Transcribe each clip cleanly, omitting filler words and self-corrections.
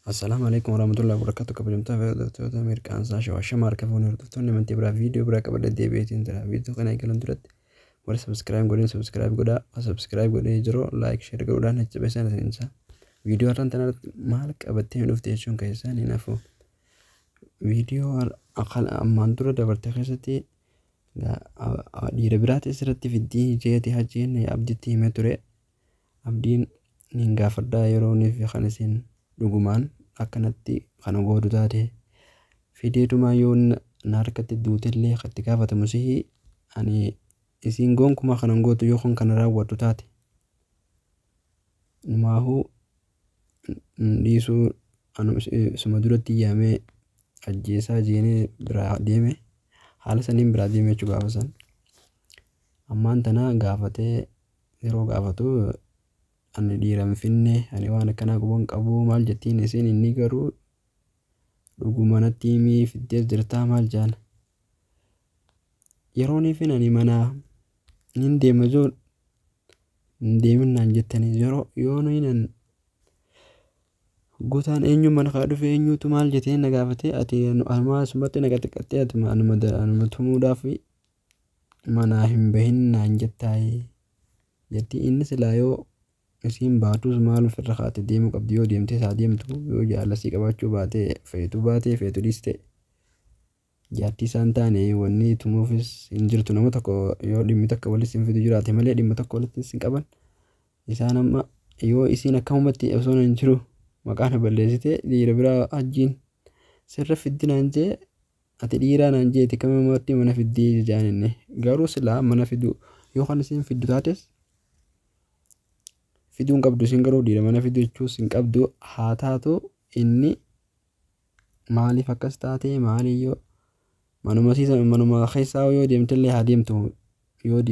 Assalamu alaikum warahmatullahi wabarakatuh. Kabajamtoota hordoftoota mirqaansaa shawashama harka fuunee hordoftoonni amantii biraa viidiyoo biraa qabadhee beetiin jira. Viidiyoo kana eegaluun duratti warra subscribe godhaa. Subscribe godhee jiru like share godhuudhaan achi beeksisaan isinisa. Viidiyoo har'aan tanarratti maal qabattee dhufte jechuun keessaan hin hafu. Viidiyoo ammaan dura dabarte keessatti dhiira biraatis irratti fiddii jeeti hajjiin abdiitti himee ture. Abdiin hin gaafadhaa yeroo nuuf kan isin dhugumaan akkanatti kana gootu taate fideetuma yoo na harkatti duutellee itti gaafatamu sihi ani isiin gonkumaa kanan gootu yoo kun kana raawwattu taate numaahuu dhiisuu suma duratti yaamee ajjeesaa jeenee biraa deeme haala saniin biraa deeme jechuu gaafa san ammaan tana gaafatee yeroo gaafatu ani dhiiran finne ani waan akkanaa quban qabu maal jettiin isiin inni garuu dhuguma natti himii fiddees jirtaa maal jaan yeroo ni fin ani mana nin deema joo hin deeminnaan jettanii yoo nuyinan guutaan eenyu mana kaa dhufe eenyutu maal jetteen na gaafate ati almaa sumatti na qaqqattee ati anuma tumuudhaaf mana hin bahinnaan jettaayi jetti inni silaa yoo isiin baatus maal ofirra kaate deemuu qabdi yoo deemtee isaa deemtu yoo jaalasii qabaachuu baate feetu dhiiste jaartii isaan taane wanni tumuufis hin jirtu nama tokko yoo dhimmi tokko walitti hin fidu jiraate malee dhimma tokko walitti hin qaban isaan amma yoo isiin akkamumatti osoo hin jiru maqaan balleessite dhiira biraa hajjiin sirra fiddinaan jee ati dhiiraa naan jeeti kamumatti mana fiddii jaaninne garuu silaa mana fidu yoo kan isiin fiddu taates fiduun qabdu isin garuu dhiira mana fidu jechuus hin qabdu haa taatu inni maaliif akkas taate maaliyyoo manuma keessaa yoo deemtillee haa deemtu yoo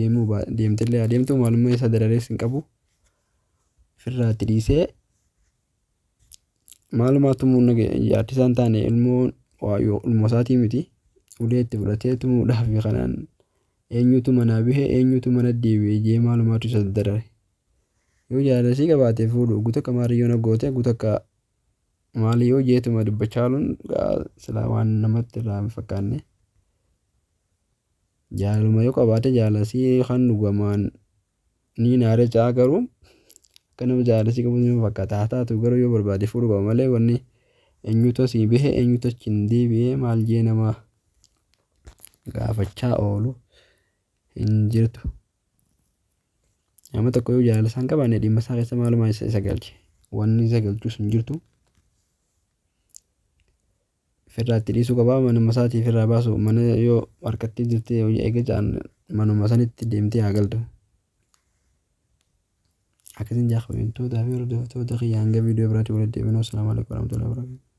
deemtillee haa deemtu maalummaa isa dararees hin qabu firraatti dhiisee maalumaa tumuun jaartii isaan taane ilmoo isaatii miti ulee itti fudhatee tumuudhaaf kanaan eenyutu manaa bihe eenyutu mana deebi'ee jee maalumaatu isa darare. Yoo jaalasii qabaatee fuudhu guutakka maariyyoo naggoote guutakka maaliyyoo jeetuma dubbachaaluun silaa waan namatti irraa hin fakkaanne jaaluma yoo qabaate jaalasii kan dhugamaan ni naare caa garuu akka nama jaalasii qabu ni fakkaata haa taatu garuu yoo barbaade fuudhu qaba malee wanni eenyutu asii bihe eenyutu achi hin deebi'ee maal jee nama gaafachaa oolu hin jirtu. Nama tokko yoo jaalasaan qabaanne dhimma isaa keessa maalumaa isa galche wanni isa galchus hin jirtu firraatti dhiisuu qabaa manuma isaatii firraa baasu mana yoo harkatti jirtee hojii eega jaan manuma sanitti deemtee haa galtu akkasiin jaaqabamtoota fi hordoftoota kiyyaa hanga viidiyoo biraatti walitti deebinuu. Assalaamu alaikum warahmatullahi wabarakatuh.